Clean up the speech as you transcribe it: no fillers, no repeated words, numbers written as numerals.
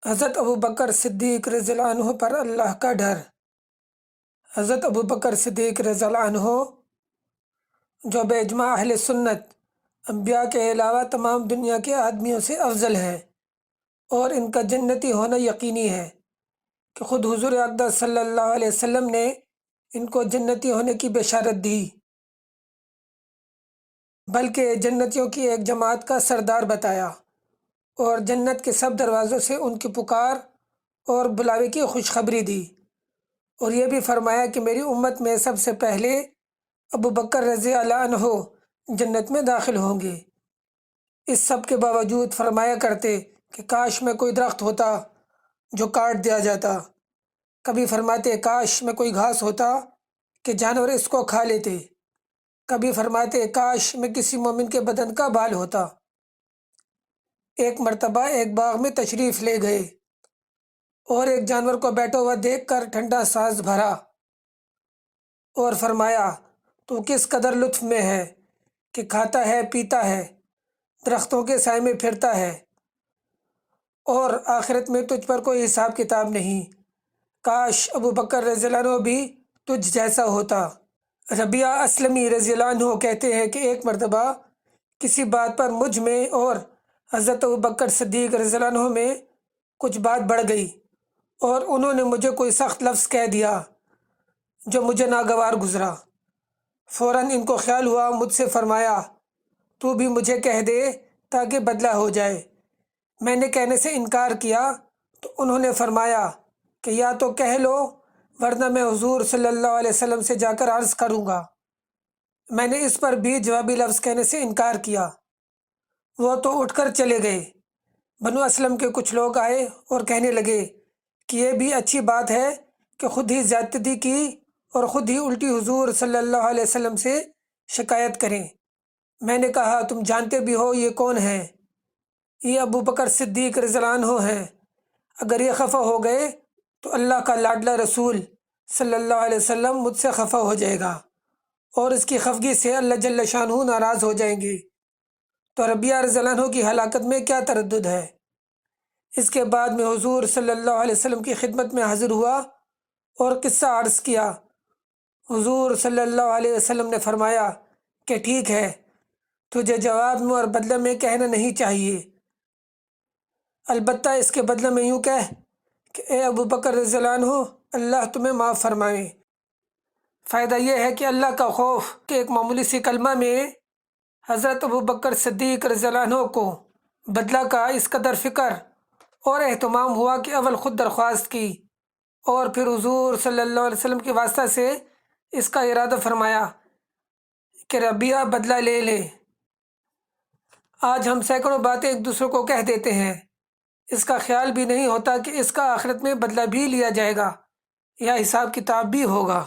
حضرت ابوبکر صدیق رضی اللہ عنہ پر اللہ کا ڈر۔ حضرت ابوبکر صدیق رضی اللہ عنہ جو بے اجماع اہل سنت انبیاء کے علاوہ تمام دنیا کے آدمیوں سے افضل ہیں، اور ان کا جنتی ہونا یقینی ہے کہ خود حضور اقدس صلی اللہ علیہ وسلم نے ان کو جنتی ہونے کی بشارت دی، بلکہ جنتیوں کی ایک جماعت کا سردار بتایا، اور جنت کے سب دروازوں سے ان کی پکار اور بلاوے کی خوشخبری دی، اور یہ بھی فرمایا کہ میری امت میں سب سے پہلے ابوبکر رضی اللہ عنہ جنت میں داخل ہوں گے۔ اس سب کے باوجود فرمایا کرتے کہ کاش میں کوئی درخت ہوتا جو کاٹ دیا جاتا، کبھی فرماتے کاش میں کوئی گھاس ہوتا کہ جانور اس کو کھا لیتے، کبھی فرماتے کاش میں کسی مومن کے بدن کا بال ہوتا۔ ایک مرتبہ ایک باغ میں تشریف لے گئے اور ایک جانور کو بیٹھا ہوا دیکھ کر ٹھنڈا سانس بھرا اور فرمایا تو کس قدر لطف میں ہے کہ کھاتا ہے، پیتا ہے، درختوں کے سائے میں پھرتا ہے، اور آخرت میں تجھ پر کوئی حساب کتاب نہیں، کاش ابوبکر رضی اللہ عنہ بھی تجھ جیسا ہوتا۔ ربیعہ اسلمی رضی اللہ عنہ کہتے ہیں کہ ایک مرتبہ کسی بات پر مجھ میں اور حضرت ابوبکر صدیق رضی اللہ عنہ میں کچھ بات بڑھ گئی، اور انہوں نے مجھے کوئی سخت لفظ کہہ دیا جو مجھے ناگوار گزرا۔ فوراً ان کو خیال ہوا، مجھ سے فرمایا تو بھی مجھے کہہ دے تاکہ بدلہ ہو جائے۔ میں نے کہنے سے انکار کیا تو انہوں نے فرمایا کہ یا تو کہہ لو ورنہ میں حضور صلی اللہ علیہ وسلم سے جا کر عرض کروں گا۔ میں نے اس پر بھی جوابی لفظ کہنے سے انکار کیا۔ وہ تو اٹھ کر چلے گئے۔ بنو اسلم کے کچھ لوگ آئے اور کہنے لگے کہ یہ بھی اچھی بات ہے کہ خود ہی زیادتی کی اور خود ہی الٹی حضور صلی اللہ علیہ وسلم سے شکایت کریں۔ میں نے کہا تم جانتے بھی ہو یہ کون ہیں؟ یہ ابوبکر صدیق رضی اللہ عنہ ہیں۔ اگر یہ خفا ہو گئے تو اللہ کا لاڈلا رسول صلی اللہ علیہ وسلم مجھ سے خفا ہو جائے گا، اور اس کی خفگی سے اللہ جل شانہ ناراض ہو جائیں گے، تو ربیعہ رضی اللہ عنہ کی ہلاکت میں کیا تردد ہے؟ اس کے بعد میں حضور صلی اللہ علیہ وسلم کی خدمت میں حاضر ہوا اور قصہ عرض کیا۔ حضور صلی اللہ علیہ وسلم نے فرمایا کہ ٹھیک ہے، تجھے جواب میں اور بدلے میں کہنا نہیں چاہیے، البتہ اس کے بدلے میں یوں کہہ کہ اے ابوبکر رضی اللہ عنہ اللہ تمہیں معاف فرمائے۔ فائدہ یہ ہے کہ اللہ کا خوف کہ ایک معمولی سی کلمہ میں حضرت ابوبکر صدیق رضی اللہ عنہ کو بدلہ کا اس قدر فکر اور اہتمام ہوا کہ اول خود درخواست کی اور پھر حضور صلی اللہ علیہ وسلم کے واسطہ سے اس کا ارادہ فرمایا کہ ربیعہ بدلہ لے لے۔ آج ہم سینکڑوں باتیں ایک دوسرے کو کہہ دیتے ہیں، اس کا خیال بھی نہیں ہوتا کہ اس کا آخرت میں بدلہ بھی لیا جائے گا یا حساب کتاب بھی ہوگا۔